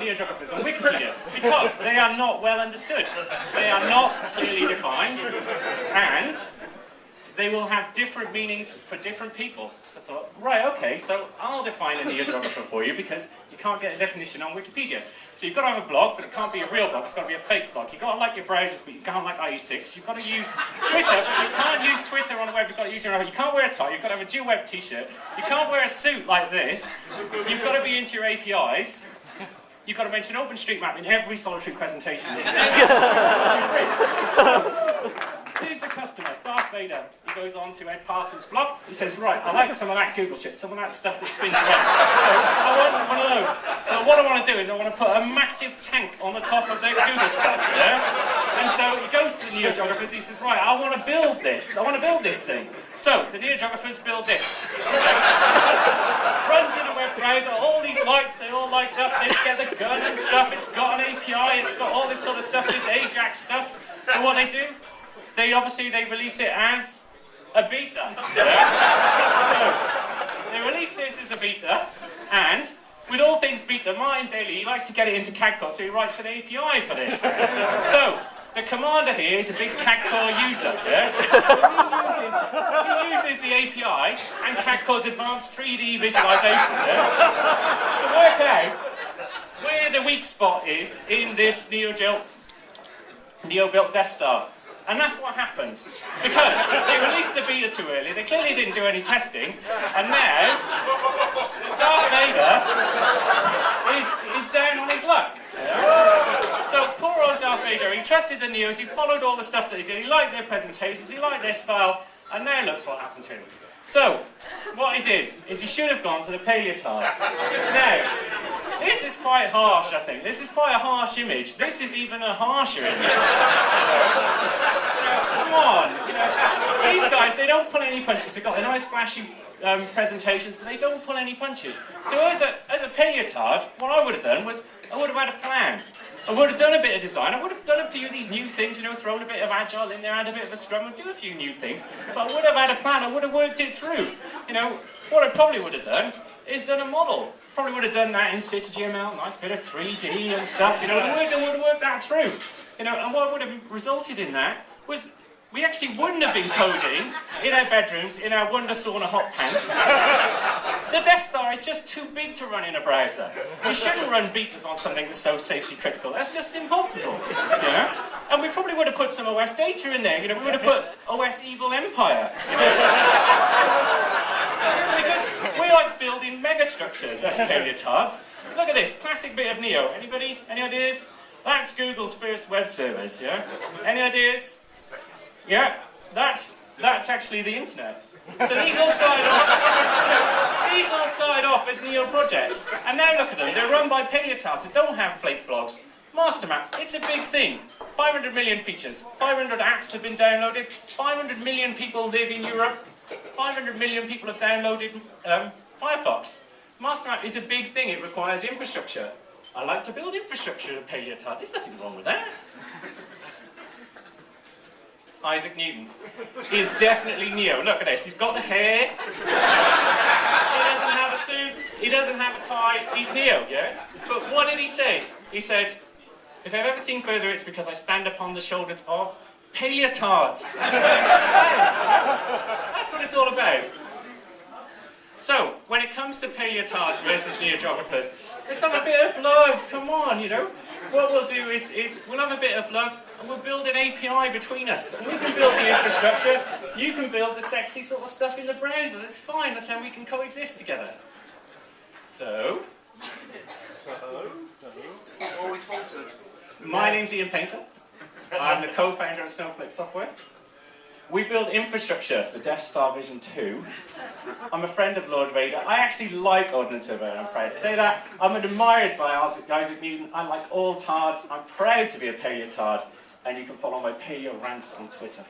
neogeographers on Wikipedia because they are not well understood. They are not clearly defined, and they will have different meanings for different people. So I thought, right, okay, so I'll define a neogeographer for you because you can't get a definition on Wikipedia. So you've got to have a blog, but it can't be a real blog, it's got to be a fake blog. You've got to like your browsers, but you can't like IE6. You've got to use Twitter, but you can't use Twitter on the web, you've got to use your own. You can't wear a tie, you've got to have a GeoWeb t-shirt. You can't wear a suit like this. You've got to be into your APIs. You've got to mention OpenStreetMap in every solitary presentation. Here's the customer, Darth Vader. He goes on to Ed Parsons' blog. He says, right, I like some of that Google shit, some of that stuff that spins around. So I want one of those. So what I want to do is I want to put a massive tank on the top of the Google stuff, yeah? And so he goes to the neogeographers, he says, right, I want to build this. I want to build this thing. So the neogeographers build this. Runs in a web browser, all these lights, they all light up, they get the gun and stuff, it's got an API, it's got all this sort of stuff, this Ajax stuff. So what they do? They release it as a beta. Yeah? So they release this as a beta, and with all things beta, Martin Daly, he likes to get it into CAD core, so he writes an API for this. So the commander here is a big CAD core user. Yeah? So he uses the API and CAD core's advanced 3D visualization. Yeah? To work out where the weak spot is in this neo-built Death Star. And that's what happens. Because they released the beta too early, they clearly didn't do any testing, and now Darth Vader is down on his luck. Yeah? So poor old Darth Vader, he trusted the Neos, he followed all the stuff that they did, he liked their presentations, he liked their style, and now looks what happened to him. So, what he did is he should have gone to the paleotard. Now, this is quite harsh, I think. This is quite a harsh image. This is even a harsher image. Come on. These guys, they don't pull any punches. They've got the nice flashy presentations, but they don't pull any punches. So as a paleotard, what I would have done was, I would have had a plan. I would have done a bit of design. I would have done a few of these new things, thrown a bit of agile in there, add a bit of a scrum, and do a few new things. But I would have had a plan. I would have worked it through. What I probably would have done is done a model. Probably would have done that in HTML, nice bit of 3D and stuff. I would have worked that through. And what would have resulted in that was we actually wouldn't have been coding in our bedrooms, in our Wonder Sauna hot pants. The Death Star is just too big to run in a browser. We shouldn't run betas on something that's so safety critical. That's just impossible. And we probably would have put some OS data in there. We would have put OS Evil Empire. Because we like building megastructures as paleotards. Look at this, classic bit of Neo. Anybody? Any ideas? That's Google's first web service, yeah? Any ideas? Yeah, that's actually the internet. So these all started off as Neo projects, and now look at them. They're run by paleotards that don't have flake blogs. Mastermap, it's a big thing. 500 million features, 500 apps have been downloaded, 500 million people live in Europe, 500 million people have downloaded Firefox. Mastermap is a big thing. It requires infrastructure. I like to build infrastructure in paleotard. There's nothing wrong with that. Isaac Newton. He is definitely Neo. Look at this. He's got the hair. He doesn't have a suit. He doesn't have a tie. He's Neo, yeah? But what did he say? He said, if I've ever seen further, it's because I stand upon the shoulders of paleotards. That's what it's all about. So, when it comes to paleotards versus neogeographers, let's have a bit of love, come on, What we'll do is we'll have a bit of love and we'll build an API between us. And we can build the infrastructure, you can build the sexy sort of stuff in the browser. That's fine, that's how we can coexist together. So always faltered. My name's Ian Painter. I'm the co-founder of Snowflake Software. We build infrastructure for Death Star Vision 2. I'm a friend of Lord Vader. I actually like Ordnance Surveyor, I'm proud to say that. I'm admired by Isaac Newton. I like all tards. I'm proud to be a paleotard. And you can follow my paleo rants on Twitter.